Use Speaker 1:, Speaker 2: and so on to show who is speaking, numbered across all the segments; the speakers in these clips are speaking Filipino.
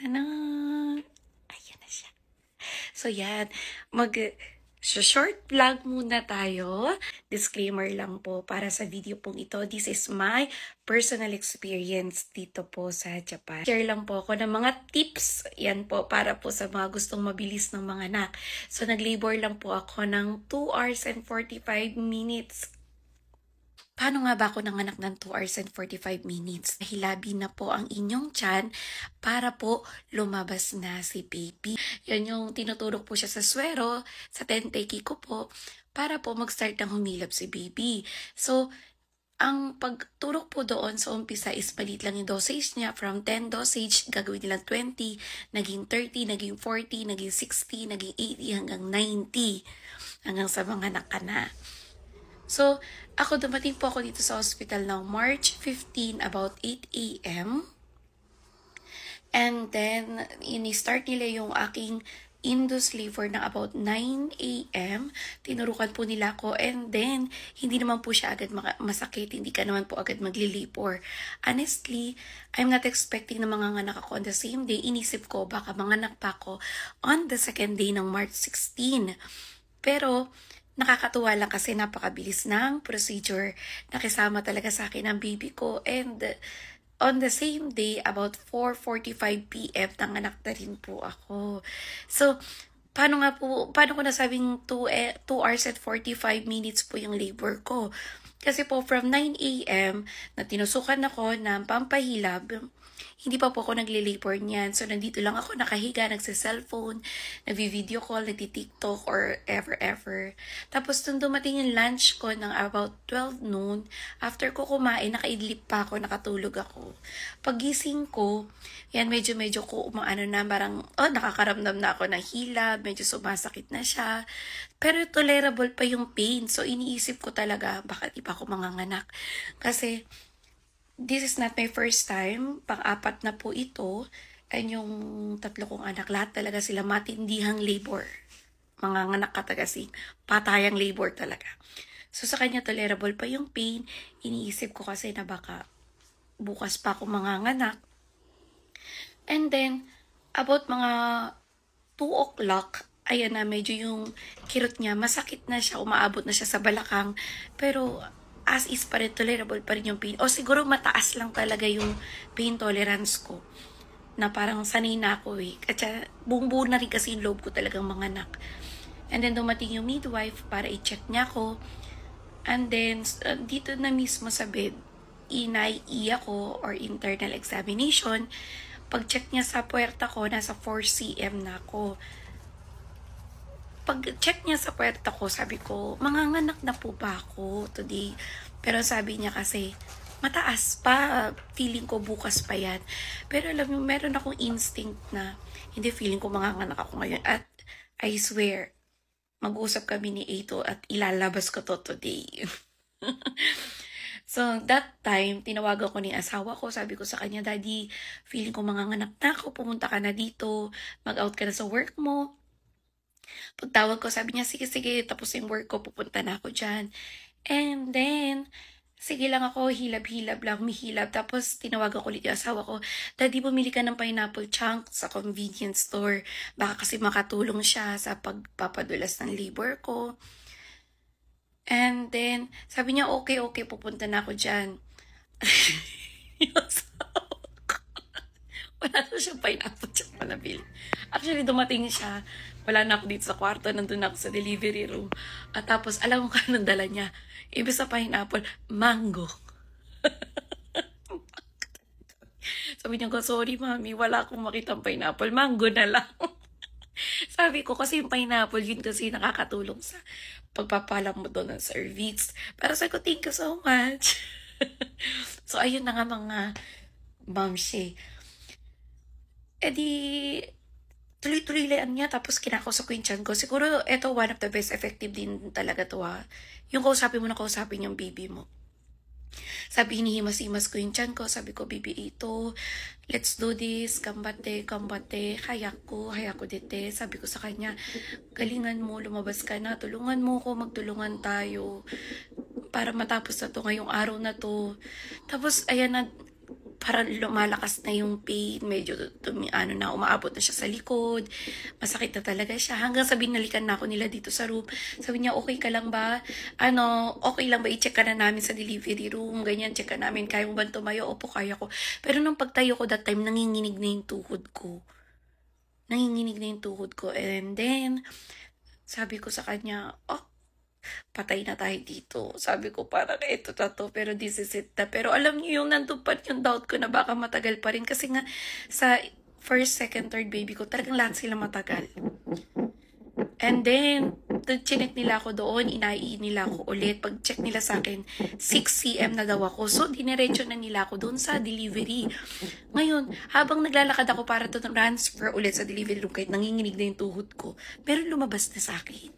Speaker 1: Tanan! Ayan na siya. So yan, short vlog muna tayo. Disclaimer lang po para sa video pong ito. This is my personal experience dito po sa Japan. Share lang po ako ng mga tips. Yan po para po sa mga gustong mabilis ng mga anak. So nag-labor lang po ako ng 2 hours and 45 minutes. Paano nga ba ako nanganak ng 2 hours and 45 minutes? Hilabi na po ang inyong tiyan para po lumabas na si baby. Yan yung tinuturok po siya sa swero, sa tenteki ko po, para po mag-start ng humilab si baby. So, ang pagturok po doon sa umpisa is palit lang yung dosage niya. From 10 dosage, gagawin nilang 20, naging 30, naging 40, naging 60, naging 80, hanggang 90. Hanggang sa mga anak ka na. So, ako dumating po ako dito sa hospital ng March 15 about 8 a.m. And then, ini-start nila yung aking induced labor ng about 9 a.m. Tinurukan po nila ako and then, hindi naman po siya agad masakit. Hindi ka naman po agad magli-labor. Honestly, I'm not expecting na manganganak ako on the same day. Inisip ko baka manganak pa ako on the second day ng March 16. Pero, nakakatuwa lang kasi napakabilis ng procedure. Nakisama talaga sa akin ang baby ko and on the same day, about 4:45 p.m. nanganak na rin po ako. So, paano ko nasabing 2 hours and 45 minutes po yung labor ko? Kasi po from 9 a.m. na tinusukan ako ng pampahilab, hindi pa po ako nagli-labor niyan. So, nandito lang ako nakahiga, nagsa-cellphone, nagvi-video call, nagti-TikTok, or ever. Tapos, nung dumating yung lunch ko ng about 12 noon, after ko kumain, nakaidlip pa ako, nakatulog ako. Pagising ko, yan, medyo ko parang, nakakaramdam na ako ng hilab, medyo sumasakit na siya. Pero tolerable pa yung pain. So, iniisip ko talaga, baka di pa ako manganganak. Kasi, this is not my first time. Pang-apat na po ito. And yung 3 kong anak, lahat talaga sila matindihang labor. Manganganak ka kasi patayang labor talaga. So sa kanya tolerable pa yung pain. Iniisip ko kasi na baka bukas pa ako manganganak. And then, about mga 2 o'clock, ayan na, medyo yung kirot niya, masakit na siya, umaabot na siya sa balakang. Pero, as is pa rin, tolerable pa rin yung pain. O siguro mataas lang talaga yung pain tolerance ko. Na parang sanay na ako eh. At buong-buo na rin kasi yung loob ko talagang manganak. And then dumating yung midwife para i-check niya ako. And then dito na mismo sa bed, inai ako or internal examination. Pag-check niya sa puwerta ko, nasa 4 cm na ako. Pag-check niya sa puwerta ko, sabi ko, manganganak na po ba ako today? Pero sabi niya kasi, mataas pa. Feeling ko bukas pa yan. Pero alam mo, meron akong instinct na, hindi, feeling ko manganganak ako ngayon. At I swear, mag-usap kami ni Eito at ilalabas ko to today. So, that time, tinawagan ko ni asawa ko. Sabi ko sa kanya, Daddy, feeling ko manganganak na ako. Pumunta ka na dito. Mag-out ka na sa work mo. Pagtawag ko, sabi niya, sige, tapos yung work ko, pupunta na ako dyan. And then, sige lang ako, hilab-hilab lang, humihilab. Tapos, tinawagan ko ulit yung asawa ko, Daddy, bumili ka ng pineapple chunk sa convenience store. Baka kasi makatulong siya sa pagpapadulas ng labor ko. And then, sabi niya, okay, pupunta na ako dyan. Yung asawa ko, wala na siyang pineapple chunk na nabili. Actually, dumating siya. Wala na ako dito sa kwarto. Nandun ako sa delivery room. At tapos, alam mo ka anong dala niya? Ibig sa pineapple, mango. Sabi niya ko, sorry mami, wala akong makitang pineapple. Mango na lang. Sabi ko, kasi yung pineapple, yun kasi nakakatulong sa pagpapalam mo doon ng cervix. Pero sabi ko, thank you so much. So, ayun na nga mga mamshi. Tuloy-tuloy lang niya, tapos kinakausap ko yung tiyan ko. Siguro, ito one of the best, effective din talaga to ha. Yung kausapin mo na kausapin yung baby mo. Sabi, hinihimas-himas ko yung tiyan ko. Sabi ko, baby, ito, let's do this, kambate, kaya ko dete. Sabi ko sa kanya, galingan mo, lumabas ka na, tulungan mo ko, magtulungan tayo, para matapos na to ngayong araw na to. Tapos, ayan na, parang lumalakas na yung pain, medyo umaabot na siya sa likod, masakit na talaga siya, hanggang sa binalikan na ako nila dito sa room. Sabi niya, okay ka lang ba? Okay lang ba, i-check ka na namin sa delivery room, ganyan, check ka namin, kaya mo ba tumayo? Opo, kaya ko. Pero nung pagtayo ko that time, nanginginig na yung tuhod ko. And then, sabi ko sa kanya, patay na tayo dito. Sabi ko, parang ito na to, pero this is it na. Pero alam niyo yung nandun pa yung doubt ko na baka matagal pa rin. Kasi nga, sa first, second, third baby ko, talagang lahat sila matagal. And then, chinek nila ako doon, inai nila ako ulit. Pag-check nila sa akin, 6 cm na daw ako. So, diniretso na nila ako doon sa delivery. Ngayon, habang naglalakad ako para to transfer ulit sa delivery room, kahit nanginginig na yung tuhod ko, pero lumabas na sa akin.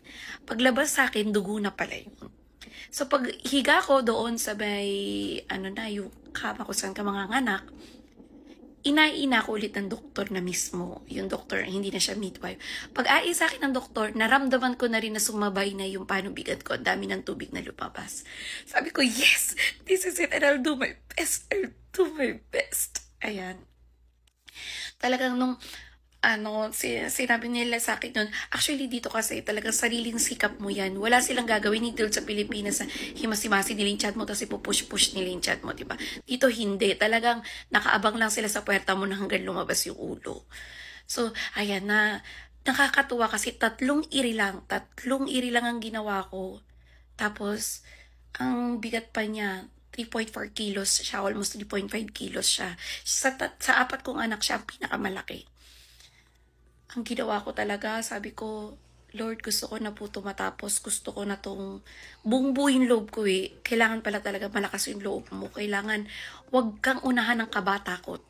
Speaker 1: Paglabas sa akin, dugo na pala yun. So, pag higa ko doon sa may, yung kama ko saan ka mga anak, inaina ko ulit ng doktor na mismo. Yung doktor, hindi na siya midwife. Pag-ai sa akin ng doktor, naramdaman ko na rin na sumabay na yung panubigat ko. Ang dami ng tubig na lumabas. Sabi ko, yes! This is it and I'll do my best. I'll do my best. Ayan. Talagang nung sinabi nila sa akin nun, actually dito kasi talagang sariling sikap mo yan. Wala silang gagawin dito sa Pilipinas sa himasimasi nila yung chat mo tapos ipupush-push nila yung chat mo, diba? Dito hindi. Talagang nakaabang lang sila sa puwerta mo na hanggang lumabas yung ulo. So, ayan na. Nakakatuwa kasi tatlong iri lang ang ginawa ko. Tapos, ang bigat pa niya, 3.4 kilos siya, almost 3.5 kilos siya. Sa apat kong anak siya, ang pinakamalaki. Ang ginawa ko talaga, sabi ko, Lord, gusto ko na po ito matapos. Gusto ko na itong buong yung loob ko eh. Kailangan pala talaga malakas yung loob mo. Kailangan, wag kang unahan ng kabatakot.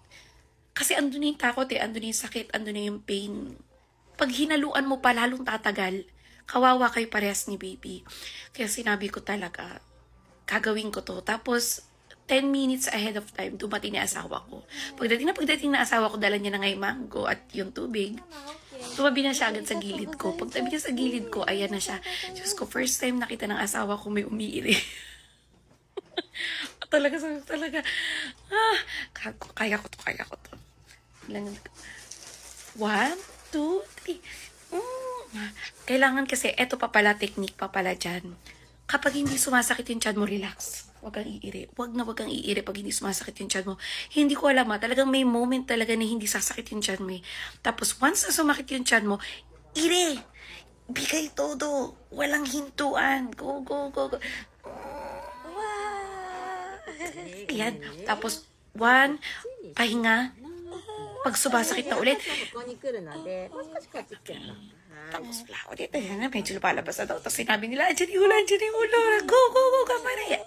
Speaker 1: Kasi andun yung takot eh. Andun yung sakit, andun yung pain. Pag hinaluan mo pa, lalong tatagal. Kawawa kayo parehas ni baby. Kaya sinabi ko talaga, gagawin ko to. Tapos, 10 minutes ahead of time, dumating na asawa ko. Pagdating na asawa ko, dala niya na ngay mango at yung tubig. Tumabi na siya agad sa gilid ko. Pagtabi niya sa gilid ko, ayan na siya. Diyos ko, first time nakita ng asawa ko may umiiri. talaga, kaya ko to. 1, 2, 3. Kailangan kasi, eto pa pala, technique pa pala dyan. Kapag hindi sumasakit yung tiyan mo, relax. Huwag kang iiri. Huwag kang iiri pag hindi sumasakit yung tiyan mo. Hindi ko alam talagang may moment talaga na hindi sasakit yung tiyan mo. Tapos once na sumakit yung tiyan mo, iri! Bigay todo. Walang hintuan. Go. Ayan. Tapos 1, pahinga. Pag sumasakit na ulit. Tapos ulit, medyo lumalabas na daw. Tapos sinabi nila, andyan yung ulo. Go, kamari.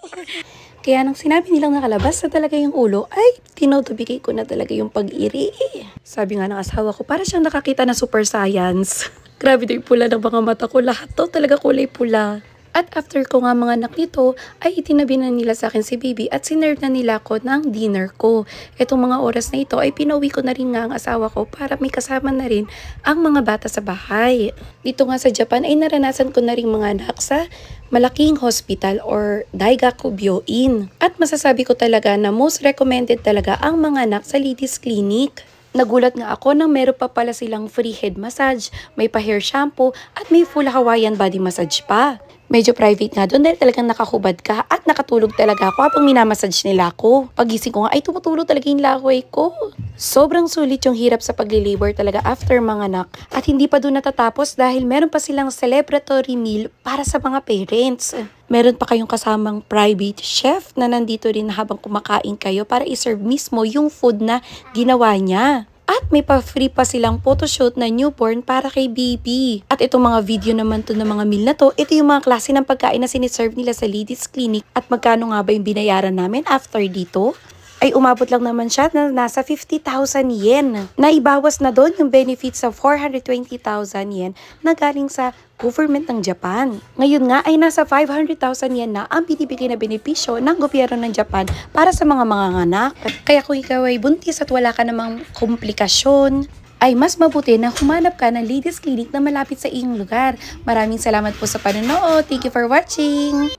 Speaker 1: Kaya nung sinabi nilang nakalabas na talaga yung ulo, ay, tinutubigay ko na talaga yung pag-iri. Sabi nga ng asawa ko, para siyang nakakita na super science. Grabe daw yung pula ng mga mata ko. Lahat to talaga kulay pula. At after ko nga mga anak nito, ay itinabi na nila sa akin si baby at sinerve na nila ko ng dinner ko. Itong mga oras na ito ay pinauwi ko na rin nga ang asawa ko para may kasama na rin ang mga bata sa bahay. Dito nga sa Japan ay naranasan ko na rin mga anak sa malaking hospital or Daigaku Byoin. At masasabi ko talaga na most recommended talaga ang mga anak sa ladies clinic. Nagulat nga ako nang meron pa pala silang free head massage, may pa-hair shampoo at may full Hawaiian body massage pa. Medyo private nga doon dahil talagang nakahubad ka at nakatulog talaga ako habang minamassage nila ako. Pagising ko nga ay tumutulog talaga yung laway ko. Sobrang sulit yung hirap sa pagli-labor talaga after manganak. At hindi pa doon natatapos dahil meron pa silang celebratory meal para sa mga parents. Meron pa kayong kasamang private chef na nandito rin habang kumakain kayo para iserve mismo yung food na ginawa niya. At may pa-free pa silang photoshoot na newborn para kay baby. At itong mga video naman to ng mga meal na to, ito yung mga klase ng pagkain na siniserve nila sa ladies clinic. At magkano nga ba yung binayaran namin after dito? Ay umabot lang naman siya na nasa 50,000 yen. Naibawas na doon yung benefits sa 420,000 yen na galing sa government ng Japan. Ngayon nga ay nasa 500,000 yen na ang binibigay na benepisyo ng gobyerno ng Japan para sa mga anak. Kaya kung ikaw ay buntis at wala ka namang komplikasyon, ay mas mabuti na humanap ka ng ladies clinic na malapit sa iyong lugar. Maraming salamat po sa panonood. Thank you for watching!